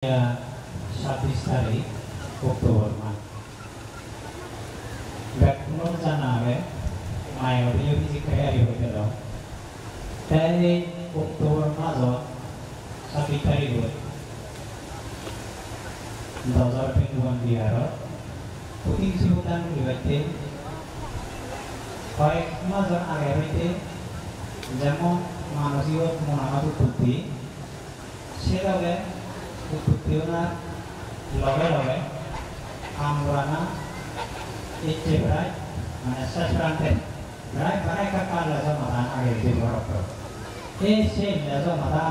27 तारीख अक्टोबर माह बेखौनो जानो हाबाय मायावबो फिजिकारि होदो दं ताई अक्टोबर मासाव 27 तारीख 2021 बिहाराव পুতিন সুলতান বিবাদে কয়েক মাসের আগে হইতে যেমন মানসিক মনোভাব উৎপত্তি সেভাবে উৎপত্তিও না লগে লগে আমরা না ইচ্ছে প্রায় মানে শেষ প্রান্তে প্রায় প্রায় কাকার লেজা মাথা আগে ব্যবহার এই সেই লেজা মাথা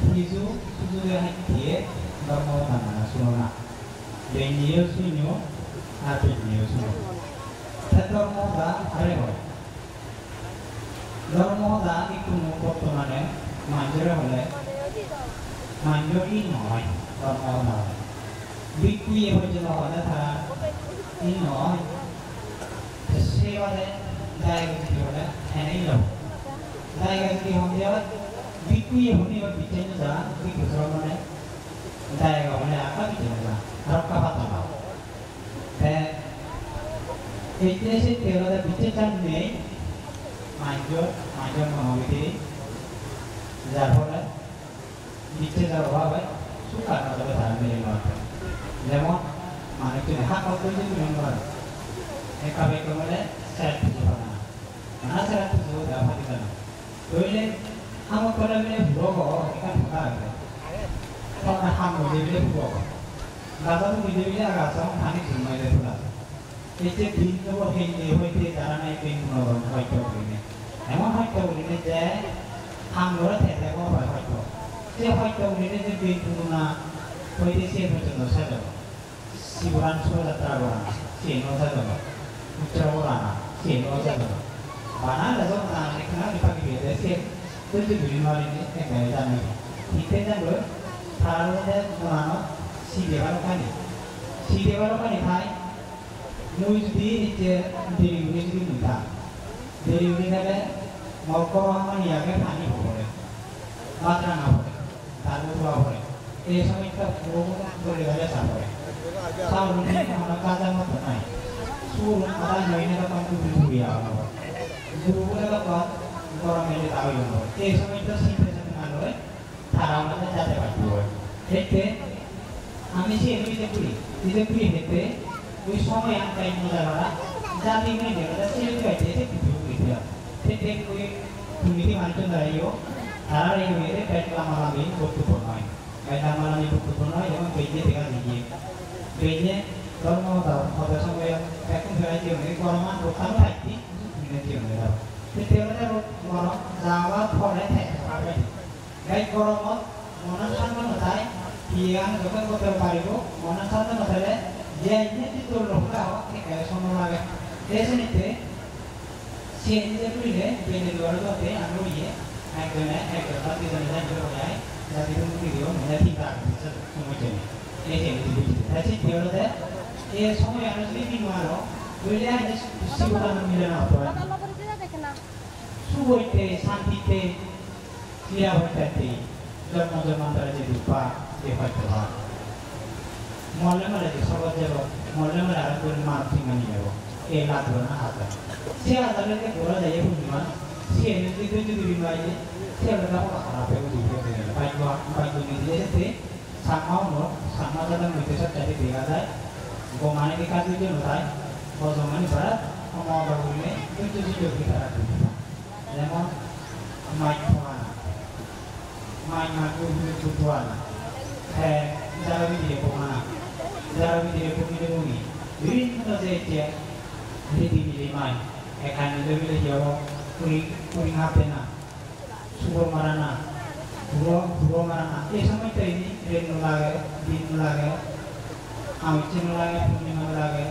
হিজু সুযোগে দিয়ে ধর্ম মানা শুনো না Benio sunyo, apa benio sunyo? Tetap moda ada kok. Dalam moda itu mukot mana? Manjur oleh, manjur ini noy, dalam moda. Bikui apa jenis moda thà ini noy. Sewa deh, daya kerja oleh, ini loh. Daya kerja orang bikui apa ni orang bicara dah, bikui orang mana? Daya oleh apa bicara? Harapkah patah? Ini sih teori bicara ni, manjur menghormati, jarang bicara apa? Suka ada betul memang. Zaman mana tu ni hak aku tu memang. Ekabe kemudian saya tujuan. Mana saya tujuan apa di sana? Toilet, kamu kalau ni buka, ikan buka. Kalau kamu jadi buka. Gasa tu video agak sama panik semua itu pula. Itu pintu apa pintu itu cara naik pintu orang hajat ini. Emang hajat ini je, hamil terhadap apa hajat. Si hajat ini je pintu mana, itu siapa contoh saja. Si bulan suara terawan, si no saja. Putra bulan, si no saja. Mana ada orang nak kenal dipakai beda si, itu bilik ini kayak jalan. Kita jangan taruh je mana. Si dewan kan ini, murid itu dari murid itu muda, dari murid ada mau kau mana ya kan ani boleh, matra nggak boleh, taruh dua boleh, sama itu boleh aja sama boleh, sama ini mana kadang mau naik, suruh orang lain ada kan tu ya, guru ada kan orang ini tahu yang boleh, sama itu simpel dengan boleh, taruh mana jadi boleh, itu আমি সে দিতে পুরি হেতে ওই সময় আনকাই মজারা জাতি মেনে দেওয়া সে গাইতে সে কিছু কইতা সেতে কই তুমি মানুষ দাঁড়িয়েও তারা এই মেরে পেট লামালামি বক্তব্য নয় পেট লামালামি বক্তব্য নয় এবং বেজে দেখা দিয়ে বেজে ধর্ম দাও হবে সময় এখন ফেরাই দিয়ে গরমান রোখানো থাকতি মিনে দিয়ে দাও সেতে ওটা গরম যাওয়া ফলে থাকে গাই গরমত মন শান্ত নয় Yang juga kita bariku, mana satu masalah, jadi itu lokal, kayak semua lagi. Desa itu, sini tu ni, benda luar tu ada, anu ye, agak tapi jangan jual ya, jadi tu video, mana tinggal, semua jenis. Desa itu, tapi dia ada, semua yang harus dibimbang, boleh ada siapa yang milan apa? Subuh itu, santi itu, dia berkati, zaman terjadi lupa. Efek terhad. Malam ada di sekolah jero, malam ada pun marking ni jero. Elat berana ada. Siapa ada lagi bola jaya pun cuma. Siapa itu di mana? Siapa ada apa apa yang di mana? Baik ni dia tu sama dalam itu jadi dia ada. Gomani dekat itu ada. Gomani berat, mau baru ni itu juga kita ada. Lemon, mai aku tujuan. Cara video pemana, cara video pemilihan ini, বিভিন্ন saja di main, akan lebih jauh kuring apa na, suruh marana, buruh marana, semua itu ini di nulaga, awalnya nulaga, punya nulaga,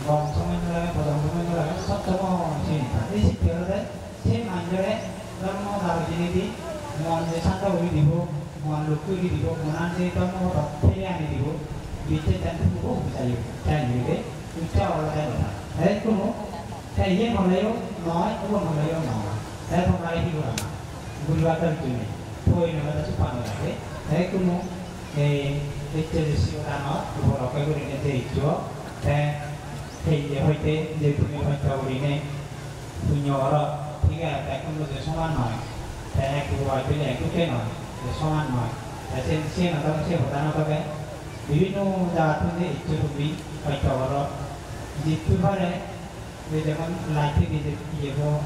bom semua nulaga, bodong semua nulaga, semua sini. Tapi setiap ada, saya manjur dalam mau tahu jadi di, mau santai uli dibu. Maluku di dibu, mana sih kamu orang pilihan di dibu, bicara tentang buku bisa yuk, jangan juga, bicara orang lain. Tapi kamu, saya yang Melayu, noy, kamu Melayu noy, saya Melayu di mana, Gulwatan tu ni, poin nama tu Supang lagi. Tapi kamu Itu siuran kalau kayak begini itu, kayak jadi punya macam begini punya orang tiga tak untuk sesuatu mana, kedua itu yang itu kan sesuatu mana, sen atau sen bukan apa kan, বিভিন্ন জায়গাতে itu lebih macam orang jitu pada di zaman lagi di jego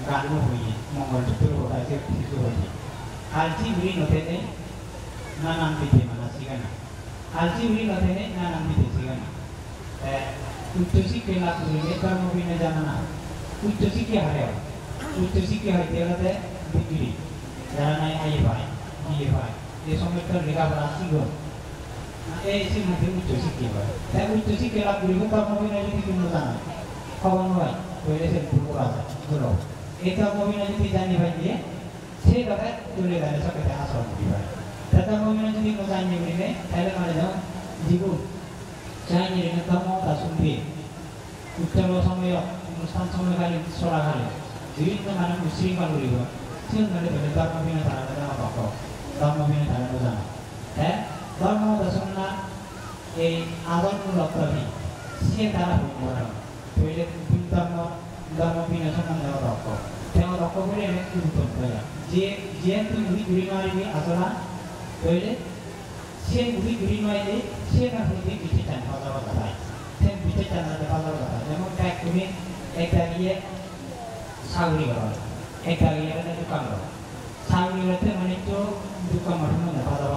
galu hui, mongol itu orang itu hui, alji beri notene nanam biji mana sih kan, alji beri notene nanam biji sih kan, utusi kelak beri kamu bina jangan utusi kia hari, utusi kia hari dia kata bigiri, jangan ayah baik, dia sampai terlihat berasi gol. Sih mungkin utusi kia, tapi utusi kelak beri kamu bina jadi kemudian, kawan baik, boleh sebut rasa, betul. Kamu bina jadi jani baik dia, saya kata boleh ada sekitar asal beri. Tetapi kemudian jadi kemudian beri ni, ada mana jibu, jangan jadi kamu tak sumpi, utara sampai Mustan sampai kali sorak kali, jadi itu mana muslim kalau beri, sih mana boleh kamu bina tanah apa, kamu bina tanah sana, kamu dah sana, awan mulak tadi, sih tanah bukan, boleh kamu bina sana rokok, tengok rokok boleh itu betul saja, dia tu beri mari ni asalan, boleh, sih beri mari sih nak beri bicara pasal apa, sih bicara pasal apa, namun kayak ini ekdagi sahuri kalau, ekdagi ada tukang kalau, sahuri itu mana itu tukang macam mana pasal,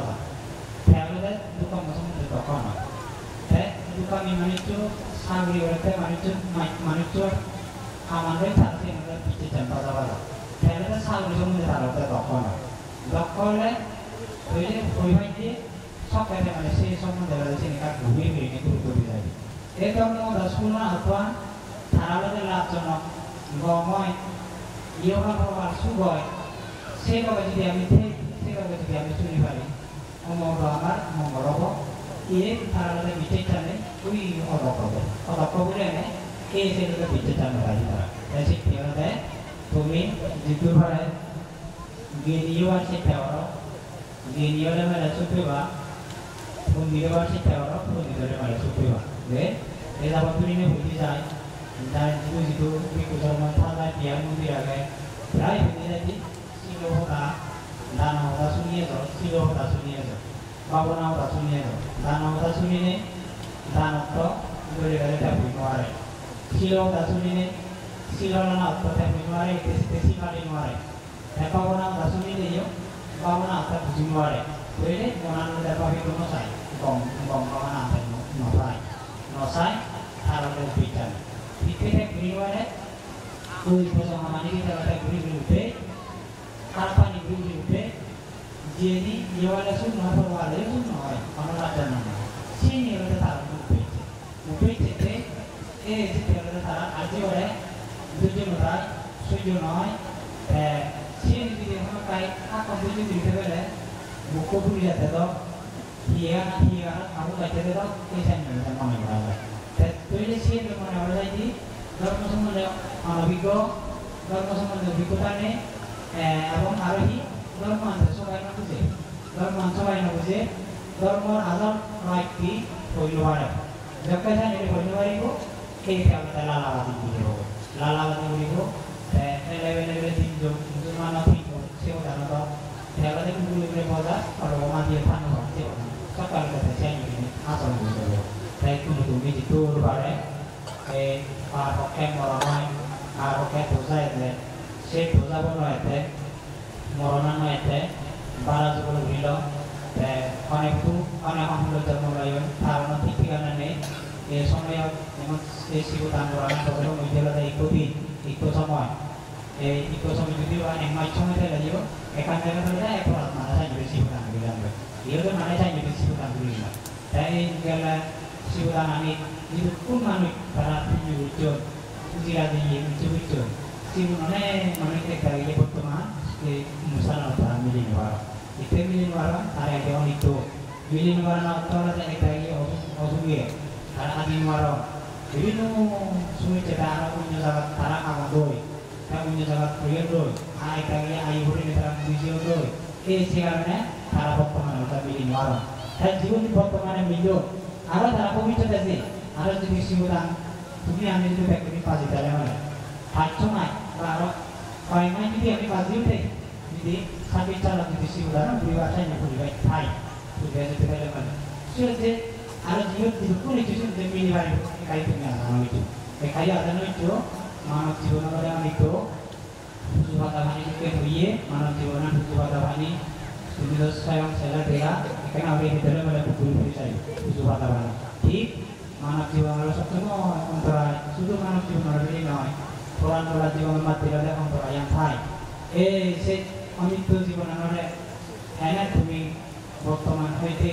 kalau ada tukang macam mana tukang, tukang ini mana itu sahuri itu mana itu aman deh tapi mana bicara pasal, kalau ada sahuri macam mana tukang, tukang le, boleh boleh je, sok ada mana sih semua dari sini kan bumi ini tu lagi, kamu dah sekolah apa? Tharalah lap jono gomoi yoga bawa suboi sega baju dia mite sega baju dia misuri bali omong ramar omong robo ini tharalah mite chane kui orang kau boleh ni sega mite chane bali tara jadi dia ada bumi jitu balik gini yuan si teoro gini yuan mana supiwa bumi yuan si teoro bumi yuan mana supiwa deh dapat ini bumi saya dan itu ikut zaman pada dia mungkin agak berani jadi silo hoda dan hoda sunyi itu silo hoda sunyi itu bawa hoda sunyi itu dan hoda sunyi ini dan itu boleh ada tapi muara silo hoda sunyi ini silo lana itu tapi muara itu sekali muara tapi bawa hoda sunyi ini yo bawa hoda tapi muara boleh mana ada tapi itu nosai bom bawa hoda nosai harus berbicara Dipilih beriwane, kui bersama mani kita kata beri harapan beri jadi jawala semua perwala semua orang ada nama. Sini ada taruh mupet itu, itu ada taruh aja orang tujuh orang, tujuh orang, sini kita orang kaya apa tujuh kita ada, buku beli ada tu, hiar aku baca tu, kisah ni sama orang. Jadi sih mana orang lagi, kalau semua orang bigo, kalau semua orang bigo tane, abang arahi, kalau mana sesuai nak buat, kalau mana sesuai nak buat, kalau mana asal lagi poinwara. Jika saya ni poinwara itu, kita kita lalawati itu, level tinggi, mana tinggi, siapa dah nak, siapa dah dulu boleh buat, kalau mana dia panu, siapa, sekarang kita saya ni asal buat. Saya tunggu itu lebaran, pakai morongan, pakai dosa itu, saya dosa pun itu, morongan itu, barat sebelum bilang, anak hamil jatuh mulai, karena tipikan ini, semua yang sibuk tangguran, kalau menjual ada ikut semua jadi orang yang macam itu lagi, kan mereka saja ekor mana saja jadi sibuk tangguran, dia tu mana saja jadi sibuk tangguran, tapi kalau siuran itu pun manusia para penyulut, usia tinggi penyulut, siurannya manusia kerja berteman, musalah para miliar, itu miliar, ada yang itu, miliar orang ada kerja orang ada miliar, jadi nu semua cerita punya sahabat tarang apa doi, punya sahabat kuliah doi, kerja ayah beri terang visi doi, siarannya para berteman ada miliar. তার জীবন বর্তমানে মিলিও আরো তারা পবিত্র আছে আরো যদি সিউদান তুমি আমি যদি ব্যক্তি পাজি তাহলে মানে পাঁচশো নয় বা আরো কয়েক মাস যদি আমি পাজি উঠে যদি সাবির চালক যদি সিউদান পরিবাসায় না পরিবার খাই পরিবার যেতে পারলে মানে সে যে আরো জীবন যদি কোনো কিছু যে মিলি বাড়ি খাই তুমি আসানো হইতো এই খাই আসানো হইতো মানব জীবন করে অনেক সুবাদা ভানি থেকে হইয়ে মানব জীবনের সুবাদা ভানি তুমি তো স্বয়ং সেলা দেয়া এখানে আমরা ভিতরে বলে পুরোপুরি চাই সুবাদা ভানি ঠিক মানব জীবনের সবসময় অন্তরায় শুধু মানব জীবনের নয় পুরাণ বলা জীবনের মাধ্যমে অন্তরায় থাই এই সে অনিত্য জীবনের এনে তুমি বর্তমান হইতে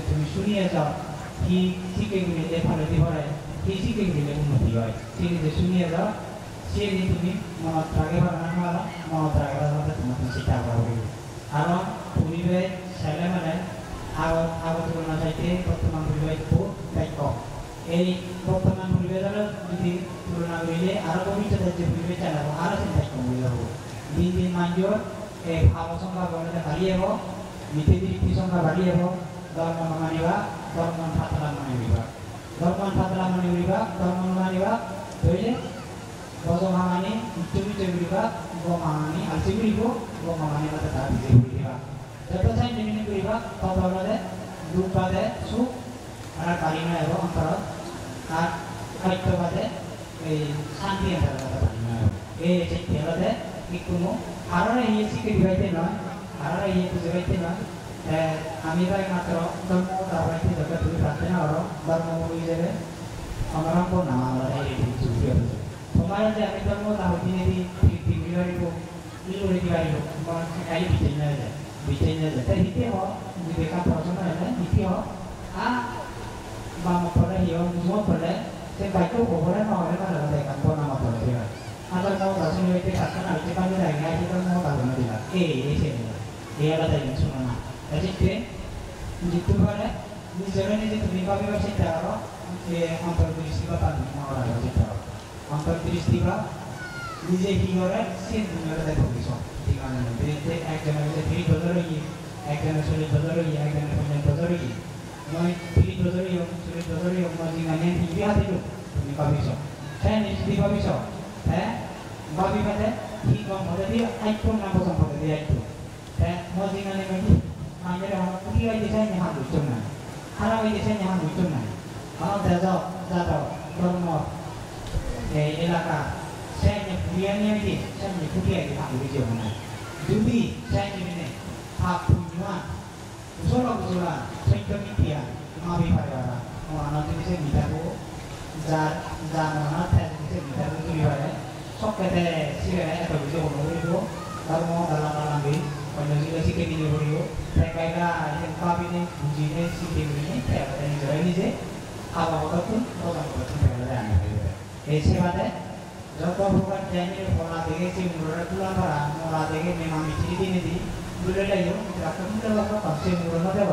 তুমি শুনিয়ে যাও কি শিখে গেলে যে ভালো দিবরে কি শিখে গেলে উন্নতি হয় ঠিক আছে শুনিয়ে যাও সে তুমি মনত রাখে বানানো হলো মনত রাখে বানানো তোমার চিন্তা করা হবে কারণ পরিবেশ ছেলে মানে আগত তুলনা চাইতে বর্তমান পরিবেশ খুব দায়িত্ব এই বর্তমান পরিবেশ যদি তুলনা করিলে আরো ভবিষ্যতে যে পরিবেশ চালাবো আরো চিন্তা কমে যাব দিন দিন মানুষের এই ভাব সংখ্যা বলতে বাড়িয়ে যাব মিথ্যে সংখ্যা বাড়িয়ে যাব ধর্ম মানিবা ধর্ম ফাতলা মানিবা ধর্ম ফাতলা মানিবা ধর্ম মানিবা ধরলে বজমানি উচ্চবিচে বিবা গমানি আলচিবিব গমানি মতে তা বিজে বিবা যত চাই যেমিনি বিবা ততবাদে দুপাদে সুখ আর কারিনা এবং অন্তর আর খাদ্যবাদে এই শান্তি অন্তর কারিনা এই যে তেলতে ইকুনো আরো এই শিখে দিবাইতে নয় আরো এই বুঝাইতে নয় আমি ভাই মাত্র ধর্ম দাবাইতে জগৎ তুমি প্রার্থনা করো ধর্ম হিসেবে আমরা নাম আমরা এই বুঝিয়ে তোমার যে আমি ধর্ম তাহলে দিনে দিবারিব ইলুরে দিবারিব কাই বিচেঞ্জা যায় তাই হিতে হ যদি কাম প্রশ্ন হয় হিতে হ আ বাম পড়ে হিও মুও পড়ে সে বাইকো গোবরে নয় মানে লাগে কাম নাম পড়ে দিবা আদার নাও দাসন হইতে কাটনা হইতে পারে না গাই হিতে নাও দাবনা দিলা এই সে এই আলাদা জিনিস শোনো না এদিকে জিতু পারে নিজের নিজে তুমি ভাবে চিন্তা করো যে অন্তর্দৃষ্টি বা তার মহড়া চিন্তা করো অন্তর্দৃষ্টি বা নিজে কি করে সে দুনিয়াটা দেখো কিছু ঠিক আছে না একজনের মধ্যে 3 বছর হই একজনের 40 বছর হই একজনের 50 বছর হই নয় 30 বছর হই 40 বছর হই মজি মানে কি হাতে তুমি ভাবিছ হ্যাঁ নিশ্চিত ভাবিছ হ্যাঁ ভাবি মানে কি কম হলে দিয়ে আইতো না বসন হলে দিয়ে আইতো হ্যাঁ মজি মানে কি মানে আমরা কি হইতে চাই না বুঝছো না খারাপ হইতে চাই না বুঝছো না আমাদের যাও ধর্ম এই এলাকা saya punya ni, saya punya di hak itu mana. Jadi saya ni hak punya, usul, saya kemitia, kami pada orang nanti saya minta tu, jangan nanti saya minta tu tu ada. Sok kata siapa atau bisa orang itu, kalau dalam ni, kalau sih sikit ni beriyo, saya kira yang kami ni uji ni sikit ni, saya kata ni jadi ni je, apa pun orang saya ada. Siapa যত প্রকার জ্ঞানের ফলা দেখেছি মুররা তুলা করা মোলা দেখে মেমা মিচিরি দিনে দি দুলে লাইও রাখতে লাগা পাশে মুররা দেব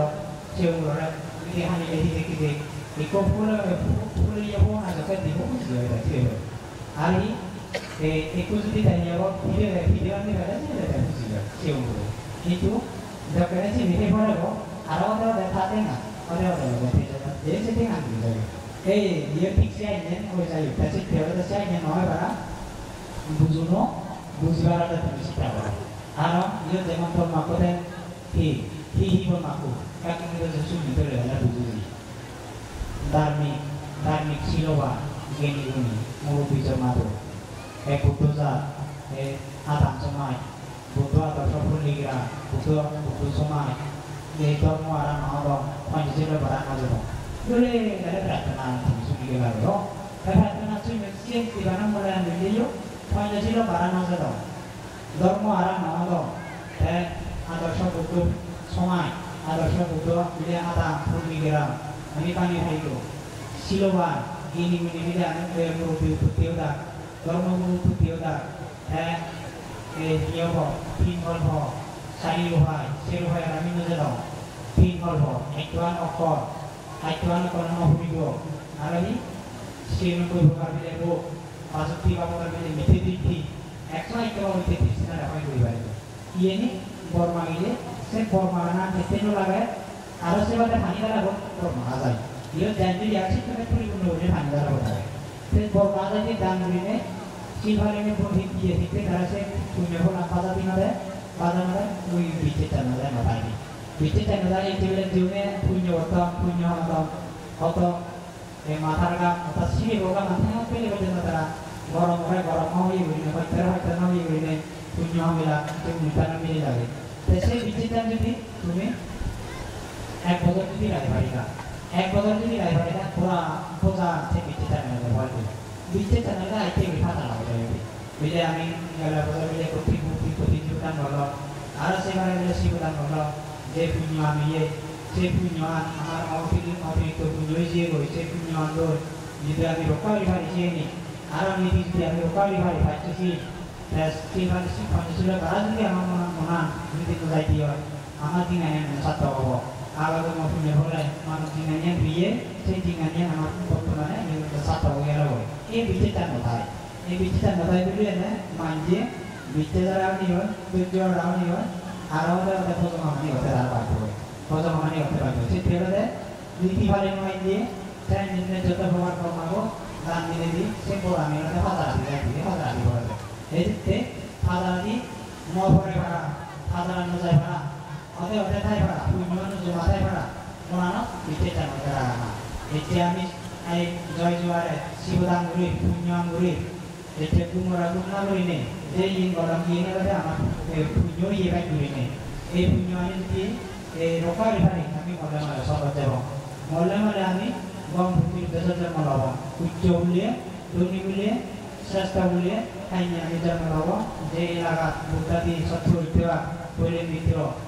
সে মুররা যদি হানি দেখি দেখি দেখ ইকো ফুলে যাব না যত দিব বুঝি হয় আছে আর এই একটু যদি তাই যাব ভিডিও আমি বেলা সেটা বুঝি যায় সে মুররা কিন্তু যখন আছে ভিডিও পড়াবো আর ওটা দেখাতে না ওটা দেখতে যাবে যে সেটা আনতে যাবে এই dia fixnya ini oh saya kasi dia ada saya yang nói bara buzuno buzara ada di situ ara dia zaman pun makko dan hi pun makko kaki kita sesuatu itu adalah buzuri dharmik siloba geni guni mulu bisa mato buddha adam samai buddha atau sabun ligira buddha samai ini dharma ara nama panjang barang aja boleh ada perhatian sugi kalau perhatian itu mesti di mana mulai ambil yo panjang sih lo barang aja dong dharma ara nama dong ada sabun samai ada sabun dia ada pun ligira ini kan ini itu siloban ini dia merupakan putihda dharma merupakan putihda dia ho pinhol ho sariuhai seruhai kami aja dong pinhol ho ekwan okor Aituan kalau mau video, ada ni, siapa pun bukan bila bu, masuk tiba bukan bila mesti ekstrak itu kalau mesti sih ada apa yang boleh. Ini formal ini, saya formal nanti tentu lagi, Harus pada pani darah bor mahal. Dia janji dia sih tu puri pun boleh pani darah bor. Terus bor mahal ni dan beri ni, silver ni pun dia hiti darah se punya pun apa dah tinggal deh, pada mana mui bice channel deh mata ini. Bice channel deh itu bila jualnya punya otong mata raga mata sini boga mata apa ni macam mana गरम mau ये बनी ना पैर mau ये बनी punya मिला तो मिटाना मिले लगे तैसे विचित्र जब तुम्हें एक बदल भी लाई पड़ेगा पूरा पूरा से विचित्र नहीं है बोलते विचित्र नहीं है ऐसे बिठा था लगे बिले आमी गला बदल बिले कोठी जुटान बोलो आरा से बारे बिले सिबुटान बोलो जे punya आमी ये जे punya हमारा ऑफिस तो punya ये कोई जे punya दो जिधर आमी रोका लिहारी ये नहीं आरा नीति जिधर आमी रोका लिहारी फाइट सी terus tinggal si sudah barang dia mana नीति तो जाती है हमारे tinggalnya satu apa kalau kamu punya boleh mana tinggalnya biye saya tinggalnya hamaku pertama ini satu orang lagi ini bicara notai dulu ya manje bicara ni kan tujuan orang ni kan arah ada foto mana ni hotel apa tu foto mana ni hotel apa tu jadi ada नीति वाले mine dia saya ni jatuh bawah rumahku dan ini sempur kami ada pasar di bawah itu pasar di mau boleh pada pasaran nuzai pada hotel thai pada punya nuzai thai pada mana bicara negara itu kami joy juara sibutang guri punya guri itu kumura guri ni jadi orang ini ada apa punya ye baik guri ni punya ini rokar hari kami mulai sobat jawab mulai kami gom bukti besar malam ucap boleh dunia boleh sastra boleh hanya kita malam jadi lagat bukti satu itu boleh mitro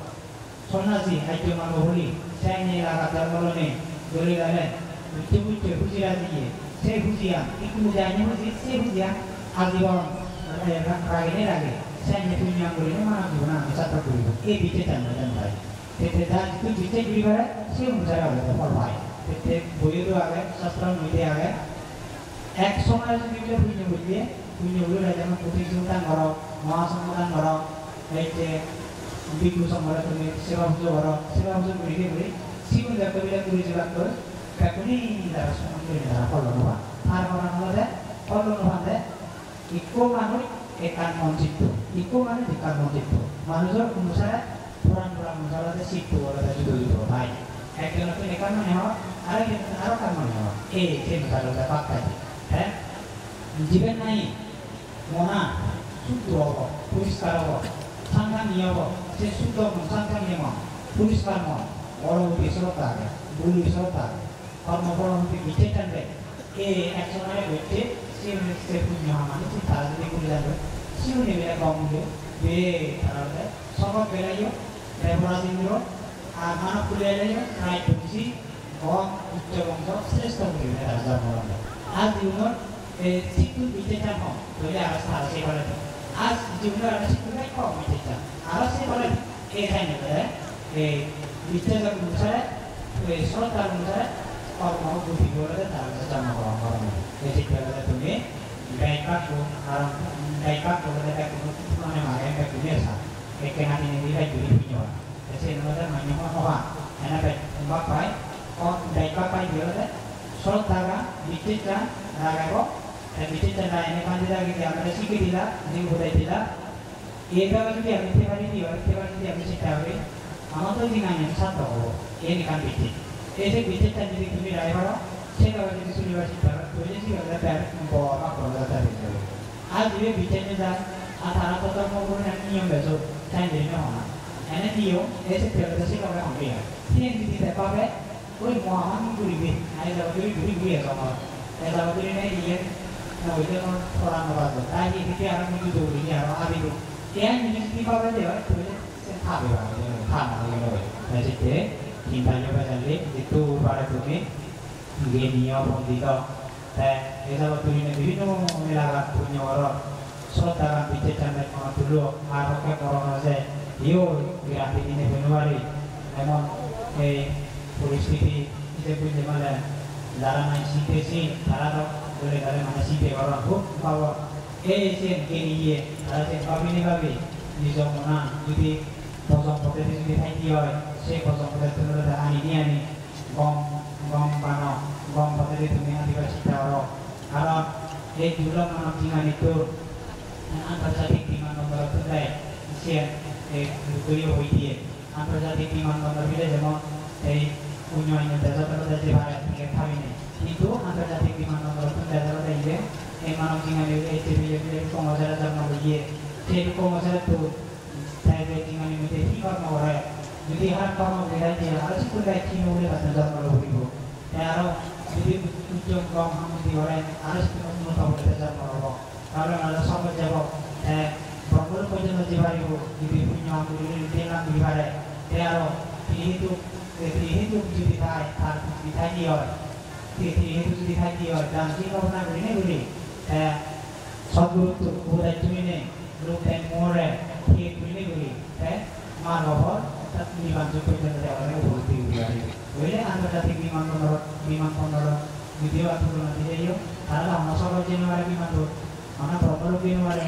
sonasi aja malam boleh saya ni lagat malam ni boleh ada ucap hujan ni saya hujan itu hujannya saya hujan adiwan ragi lagi saya ni punya boleh mana guna satu boleh bicara macam baik tetapi itu bicara beribarat saya bicara berapa baik itu boleh tu agak sastra media agak eksomal juga punya boleh ada macam putih sultan orang mahasamudan orang itu biku sama orang tu sebab boleh siapa dah kebilang boleh juga tu kakuni dah semua boleh dah kalau nama orang ada kalau nama ada ikut mana ikan monjitu ikut mana ikan monjitu manusia manusia orang manusia ada situ ada juga baik ekor itu ikan mana ada kan mana saya misalnya ada pakai jiban naik mana sudah polis kalau sangkan dia saya sudah sangkan dia polis kalau orang besar tak bulu besar tak orang bicara deh ekor mana betul saya punya mana sih tahu ni kuliah tu siapa ni bila kamu tu ada sama bela yo referasi ni mana kuliah ni naik polisi orang ucap orang stres tu ni ada zaman आज दिवसभर सिक्कुल बिचेचा हो म्हणजे आज सारसे पडत आज जीवनाला सिक्कुल काय खाऊ बिचेचा आज से पडत काय नाही बिचेचा नुसार स्वतः नुसार और माउ बुद्धि बोलत आहे जमा करा याची केलं तुम्ही गायका बोलत आहे की तुम्हाला मागे काय तुम्ही असा एक हाती ने काय तुम्ही पिनवा त्याचे नंतर मान्य व्हा आणि काय बापाय और गायका पाय बोलत Soal taga, bicara naga ko, bicara naga ini kan tidak kita ada sikit tidak, ini budaya tidak. Ia kalau kita ambil tiap hari bicara hari, amat tu tinggalnya satu, ini kan bicara. Bicara jadi kami driver, saya kalau jadi suri bicara, boleh sih kalau ada membawa apa kalau ada bicara. आज ये बिचने जा आधार तो तो मोर ने नियम बेसो टाइम देने होना एने दियो ऐसे प्रेरणा से कब हम गया तीन दिन तक पावे कोई मोहन गुरी भी आए जब गुरी है sama ऐसा गुरी ने ये ना उसे ना थोड़ा ना बात है ये कि यार मुझे दो दिन यार अभी तो क्या मिनट की पावे दे तो से खावे खाना ये ऐसे के तीन बजे itu pada kami genia pondika Esa waktu ini begini melakukan punya orang saudara bicara dengan orang dulu arahnya corona saya yo berarti ini Januari memang polisi itu punya mana dalam situasi kalau boleh dalam mana situasi orang pun bahwa sen kini ada sen kami di zaman jadi kosong potensi di hari dia saya kosong potensi ada hari dia julang manam jingan itu antarjatik biman nomor tundai sian দুই হই দিয়ে আন্তর্জাতিক বিমানবন্দর বিলে যেমন এই উন্নয়নের যতটা যে ভাড়া থেকে খাবি নেই কিন্তু আন্তর্জাতিক বিমানবন্দর যতটা ইয়ে এই মানব জিঙ্গানি এই টেবিলে কর্মচারীরা জন্ম গিয়ে সেই কর্মচারী তো তাইবে জিঙ্গানি মধ্যে কি কর্ম করে যদি হার কর্ম বেড়াই দিয়ে আরো চিকুলাই কি হলে বাচ্চা জন্ম হইব আরো যদি উদ্যোগ কম হামতি করে আরো উন্নত হতে জন্ম হব কারণ আরো সমাজ যাব বঙ্গল পর্যন্ত যে বাড়িব যদি পুণ্য দিলাম বিবারে আরো তিহিতু যদি খায় আর পিঠাই দিয়ে হয় তিহিতু যদি খাই দিয়ে হয় দাম কি ভাবনা করি নে বলি সদগুরুত্ব বোধাই তুমি নেই লোক তাই মোরে ঠিক করি নে বলি মা লভর তাত নির্বাচন পর্যন্ত দেওয়া ভর্তি বুঝলে আন্তর্জাতিক বিমানবন্দর যদিও আন্দোলন দিয়ে তাহলে আমরা সবাই জেনুয়ারি বিমানবন্দর আমরা প্রবল জেনুয়ারি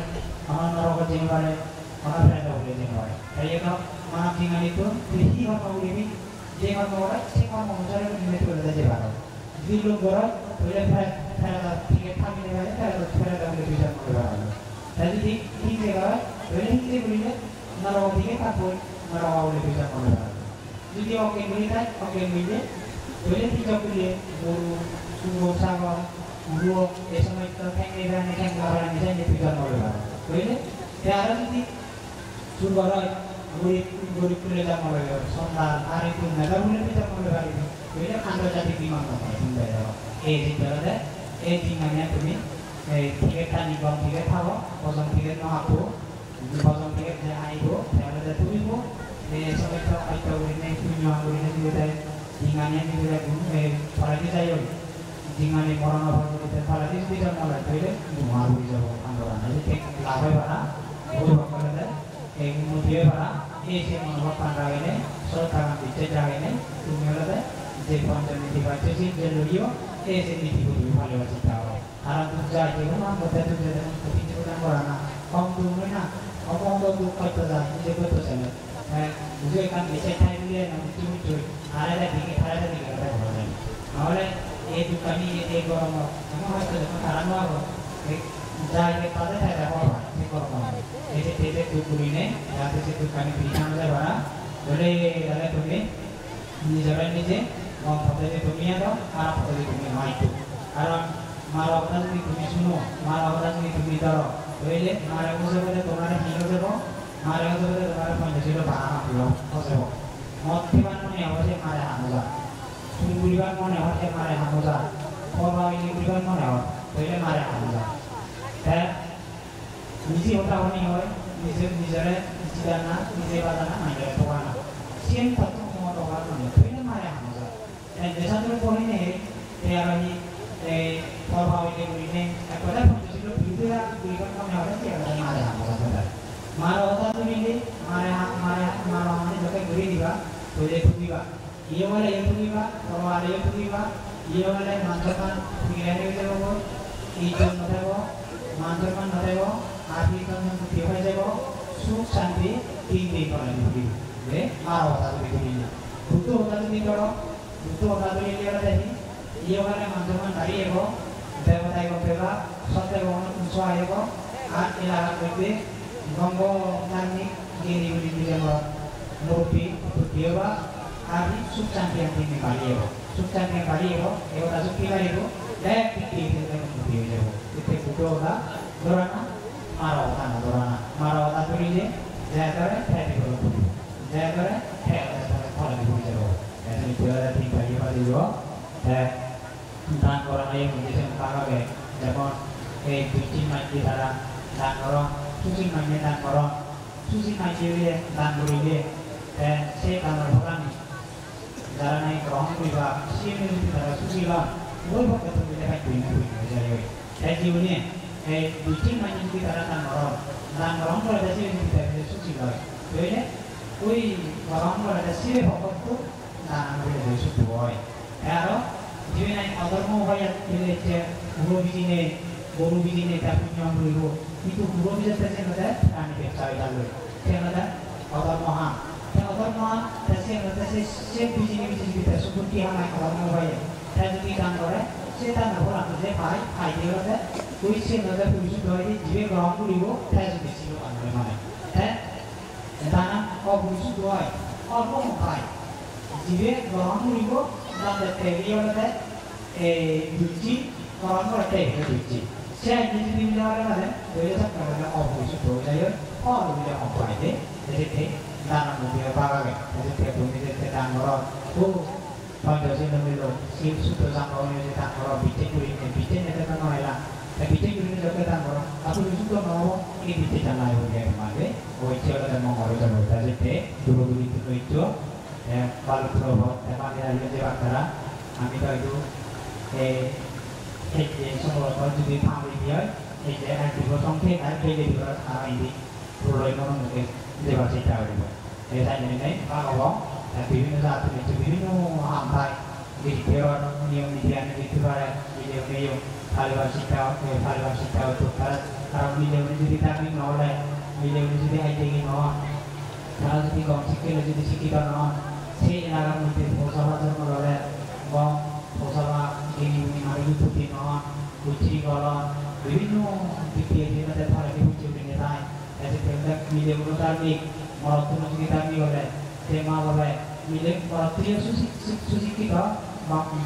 আমরা নরক জেনুয়ারি আমরা ফ্রেন্ড হলে জেনুয়ারি তাই এটা মানব জিঙ্গান itu কৃষি কর্ম উড়িবি যে কর্ম করে সে কর্ম অনুসারে নির্মিত করে যে ভালো যদি লোক করে তাহলে ফেরা থেকে থামি নেবে তাহলে ফেরা দাম দিয়ে বিচার করে ভালো তাই যদি ঠিক হয় তাহলে ঠিক বলিলে নরক থেকে তারপর নরক হলে বিচার করে ভালো যদি ওকে মিলে যায় ওকে মিলে তাহলে ঠিক বলিলে গরু সুগো ছাগল গরু এই সময় তো ঠেঙ্গে গানে ঠেঙ্গা বাড়া নিয়ে যায় বিচার করে ভালো বুঝলে আর যদি শুরু হয় গরিব তুলে জন্ম হবে সন্তান আর একটু মেধা বলে জন্ম হবে বুঝলে আন্তর্জাতিক বিমানবন্দর শুনতে যাও এই জিনিসটা এই জিনিস তুমি এই টিকেটটা নিগম থেকে খাবো বজন থেকে নহাবো বজন থেকে যে আইব তাহলে তুমিব এই সময় তো আইতে বলিনে তুমি নহা বলিনে দিতে জিঙ্গানে দিতে ফলাতে যাই জিঙ্গানে মরণ হতে ফলাতে যদি জন্ম হয় তাহলে নহা বলি যাব আন্দোলন ঠিক লাভ হয় না বহুত করে এই মুদিয়ে ভাড়া এই যে মনোভাব পান্ডাগেনে সরকার দিচ্ছে জাগেনে তুমি হলে যে পঞ্চনীতি পাচ্ছে যে লড়িও এই যে নীতিগুলি ভালোবাসি তাও আর যা যেমন আমরা তুলে কিছু করা না কম তুমি না অপঙ্গ দুঃখ করতে যায় যে করতে চাইলে বুঝে কান বেঁচে খাই দিলে না তুমি তুই আলাদা দিকে আলাদা দিকে ভালো যায় নাহলে এই দোকানি এই গরম এমন হয়তো যখন খারাপ হবো যাই তাদের ফায়দা হওয়া সে গরম হবে এসে তেলে তুকুরি নেই যাতে সে দোকানি বিছানো যায় ভাড়া বলে তাহলে তুমি নিজেরা নিজে কম পদ্ধতি তুমি আনো খারাপ পদ্ধতি তুমি মাইতো কারণ মার অবদান যদি তুমি শুনো মার অবদান যদি তুমি ধরো বুঝলে মার বুঝে বলে তোমার হিরো দেবো মার বুঝে বলে তোমার পঞ্চাশির ভাড়া মারলো বসেব মদ দিবার মনে অবশ্যই মারে হামজা চুল বুড়িবার মনে হচ্ছে মারে হামজা খোয়া বুড়িবার মনে হয় বুঝলে মারে হামজা নিজে হতা হনি হয় নিজের জিদানা নিজে বাজানা মাইলে ঠোকানা সিএম কত সময় ঠোকার মানে বুঝলে মারে হামজা দেশান্তর পড়িনে তেয়ারি এই খোয়া হইলে বুড়িনে একবার পঞ্চাশির বিরুদ্ধে বুড়িবার মনে হয় যে মারে হামজা মার হতা তুলিলে মারে মানে যখন ঘুরে দিবা বুঝলে তুলিবা ইয়ে বলে ইয়ে তুলিবা তোমার ইয়ে তুলিবা ইয়ে বলে মানসম্মান ফিরে হয়ে যাব ইজন নথাব মানসম্মান নথাব আর্থিকজন ক্ষতি হয়ে যাব সুখ শান্তি তিন দিন করে দিবি যে মার হতা তুলি না দুটো হতা তুলি করো দুটো হতা তুলি লিয়ে দেখি ইয়ে বলে মানসম্মান দাঁড়িয়ে যাব দেবতায় গপেবা সত্যে উৎস আইব আর এলাকা করতে গঙ্গ নামনি গিরি গুলি দিলে মুরব্বী দিয়েবা আর সুখ শান্তি আপনি বাড়িয়ে সুখ শান্তি বাড়িয়ে এবার সুখী বাড়িব এক দিকে মুক্তি হয়ে যাব এতে দুটো ওটা ধরানা মারা ওটা না ধরানা মারা ওটা তুলিলে যা করে ফেটে করে তুলিব যা করে ফলে হয়ে যাব এসে পেয়ারা ঠিক বাড়িয়ে বাড়িব দান করা নাই মধ্যে পাবে যেমন এই দুটি মাইকি দ্বারা দান কর সুশীল মাইনে দান কর সুশীল মাইকে দান করিলে সে দানের ফলানি যারা নাই গ্রহণ করিবা সে যদি তারা সুশীল বই ভক্ত তুমি দেখাই করি না এই জীবনে এই দুটি মাইনে যদি তারা দান গ্রহণ করে দেশে যদি সুশীল হয় বুঝলে ওই গ্রহণ করে দেশে ভক্ত দান করে সুস্থ হয় আরো জীবনে অধর্ম হয়ে যে গুরু বিজিনে গরু বিজিনে তার পুণ্য রইব কিন্তু গুরু বিজেতে সে মধ্যে প্রাণী ব্যবসা হয়ে যাবে সে মধ্যে অধর্ম হা অধর্ম সে মধ্যে সে বিজিনে বিজিনে সুপুটি হামায় অধর্ম হয়ে তাই যদি দান করে সে তার নবর যে পাই খাই দিয়ে দেয় ওই সে নজর পুলিশ ধরে জিবে গ্রহণ করিব তাই যদি ছিল আনবে মানে হ্যাঁ দানা অপুলিশ ধরে অল্প খাই জিবে গ্রহণ করিব দাঁতে তেলিয়ে দেয় এই দুটি গ্রহণ করতে দুটি সে নিজে দিন যাওয়ার মানে ওই থাকতে মানে অপুলিশ ধরে যায় অল্প অপাইতে যেতে দানা মুখে বাগাবে যেতে তুমি যেতে দান করো ও Pondok Sindomilo, si sudah sampai ni kita kalau bikin kulit ni ada kan orang lah. Tapi bikin kulit ni juga kita orang. Aku juga mau ini bikin jalan lain juga mana. Oh itu ada mau orang jalan jadi teh dulu itu balu promo. Tapi ada yang jawab kerana kami tu semua orang jadi tahu dia. Ada juga songket ada juga orang ini perlu orang mungkin jawab cerita orang. Saya ni kalau বিভিন্ন জাতি রয়েছে বিভিন্ন আমরাই বিরোধ নিয়ম নীতি আনে দিতে পারে নিয়ম ভালোবাসা শিক্ষা হতো কারণ মিলে যদি তাকে নহলে মিলে যদি আইডিয়া নয় তারা যদি কম শিক্ষিত যদি শিক্ষিত নয় সেই এলাকার মধ্যে পৌঁছাবার জন্য হলে এবং পৌঁছাবা গিনি মারি প্রতি নয় উচ্চি গলন বিভিন্ন দিক দিয়ে তাদের ফারাকি উচ্চে উঠে যায় এতে মিলে তার্মিক মরত্ব যদি তার্মিক হলে tema apa? Milik dia susi kita, bapu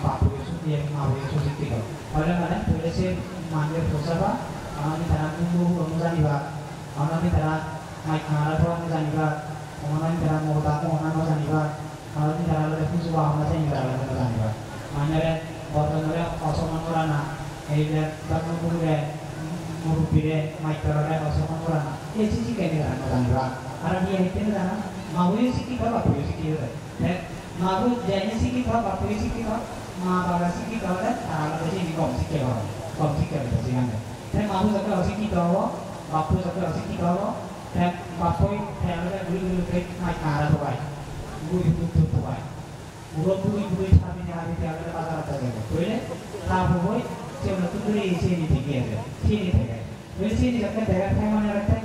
dia mau susi kita. Oleh mana? Boleh sih manggil bersama. Orang ni terang tunggu orang ni bah. Orang ni terang naik marah orang ni bah. Orang ni terang mau tak mau orang ni bah. Orang ni terang lebih pun suka orang ni bah. Mana le? Orang ni le osoman orang na. Ini baru mula murupire naik terang le osoman orang. Ini sih kena orang ni bah. Orang dia itu mana? Mahu sikit apa pun sikit ada. Mahu jadi sikit apa pun sikit apa. Mahu sikit apa ada jadi ni kom sikit ada sih kan. Dan mahu sekarang sikit apa, bapu sekarang sikit apa. Dan bapu ada guru ke naik arah tu baik, guru tu baik. Guru tapi ni hari tiada pasal apa saja. Boleh? Tahu boleh? Siapa tu guru sini tinggi ada, sini tinggi. Boleh sini dekat dekat mana dekat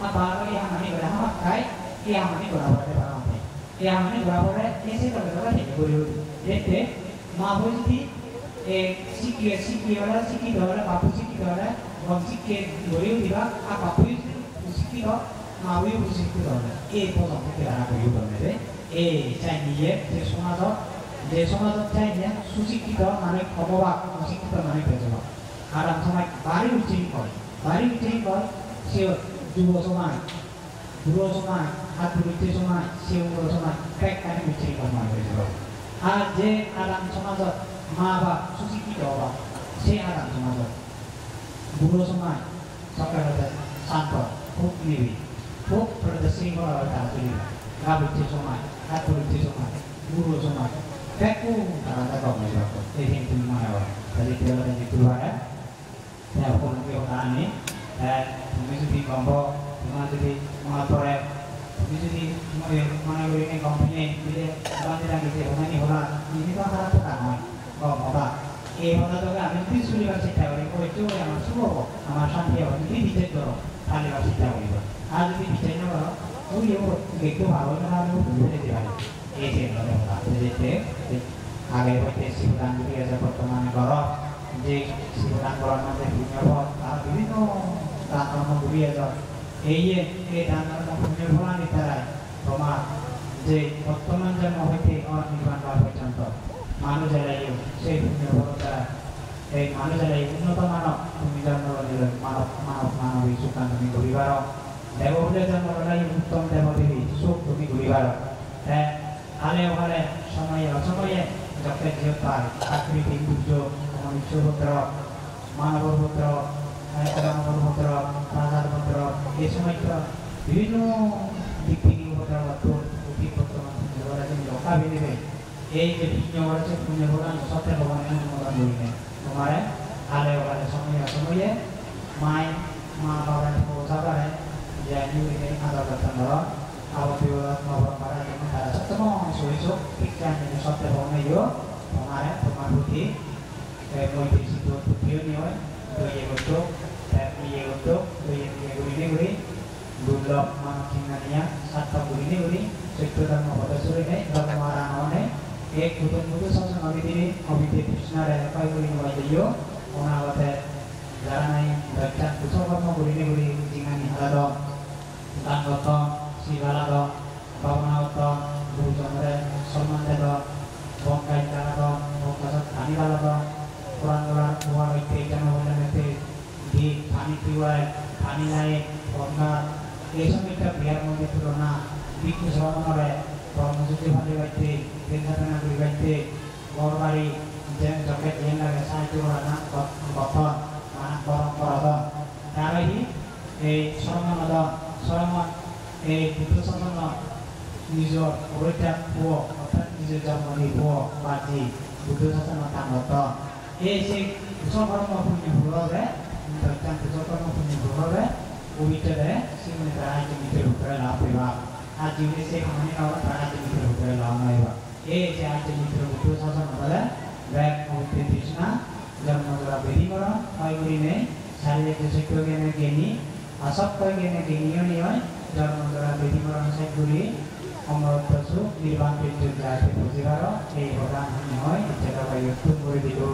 apa yang mana berapa kai? Yang mana berapa ada orang? Yang mana berapa ada? Ini berapa ada guru? Jadi mahu sikit orang bapu sikit orang, orang sikit guru juga apa pun sikit orang mahu sikit orang. Potong kita ada guru orang ni. Saya ni semua tu saya susi kita mana kawan susi kita mana kerja. Kadang sampai bari ucap kau, siapa dua semai, hati ucap semai, siapa semai, kayak kan ucap kau mana kerja. Aje kadang semua tu maba susi kita apa, si kadang semua tu dua semai, sekarang ada sampel, hook ni, hook berdasing kalau ada tu ni, kau ucap semai, hati ucap semai, dua semai. Kaku ada kau macam apa? Ini tu mana awak? Jadi dia ada di luar ya. Saya pun nak orang ni. Mungkin jadi kompor, mungkin jadi motor, mungkin jadi mana beri ni company. Jadi orang tidak kita orang ni orang ini tu apa tu kan? Kompor. Orang tu kan mungkin sulit baca orang. Kau itu yang masuk, nama santai orang ini bicara tu, kali baca orang. Ada di bicara orang. Oh iya, gitu baru orang tu boleh dia. Ini orang jadi agar kita sibukan juga ada pertemuan korok, jadi sibukan korok nanti punya korok, tapi itu tak nama beri ada. Dan nama punya korok ni terai, rumah jadi pertemuan jam awet orang di mana berapa contoh, mana jadi itu, saya punya korok terai, mana jadi itu nota mana, punya orang di mana wisukan kami beri baru, dewa boleh jam orang lain utama dewa beri, sub kami beri baru, ale সময়ে যখন যেতার আকৃতি সূর্য বিশ্বপুত্র মানবপুত্র রামপুত্র রাজার পুত্র এই সময় বিভিন্ন দিক থেকে পুত্র লোকা বেরিয়ে এই যে পুণ্য করেছে পুণ্য ভোগান সত্যের ভগবানের অনুমোদন করিলেন তোমার আলে ওখানে সময়ে মায় মা বাবার পৌঁছাবার যে আদর করতেন Apabila mau para negara semua susu ikan yang satu orang itu kemarin teman putih mau di situ putih ni orang tu ye untuk tapi ye untuk tu ye guri bulog makinannya satu guri sekitar mau pada sore ni dalam orang orang एक butuh sosok abidini abidi Krishna re apa guri nubajiyo ona abate jaranai baca kusok apa guri ni guri jingani halado tanggoto sigalado bawanaoto guru jamre sormandedo bongkai kalado bongkasat kani kalado kurang kurang buah itu jangan boleh nanti di kani tiwai kani naik bongkar esok kita biar mau diturunna bikin selama oleh promosi balik baiti dengan beli baiti orang jangan joget yang lagi saya jual anak kotor anak korong cara ini selama itu sama nijo udah buah atau nijo zaman ini buah baji itu sama tanggoto sih semua orang mau punya buah deh tentang semua orang mau punya buah deh udah deh sih mereka aja mikir bukan apa ya आज जीवन से हमने और प्राणा के मित्र होकर लाना है ये से आज मित्र होकर सासा नबला बैक होते कृष्णा जब नगरा बेरी मरा आयुरी में सारे जैसे कोई ने गेनी असब कोई ने गेनी नहीं है जब नगरा बेरी मरा से गुरी अमर पशु निर्वाण के जो जाते पुजिवारो ये भगवान नहीं है जगह का युक्त गुरी दिलो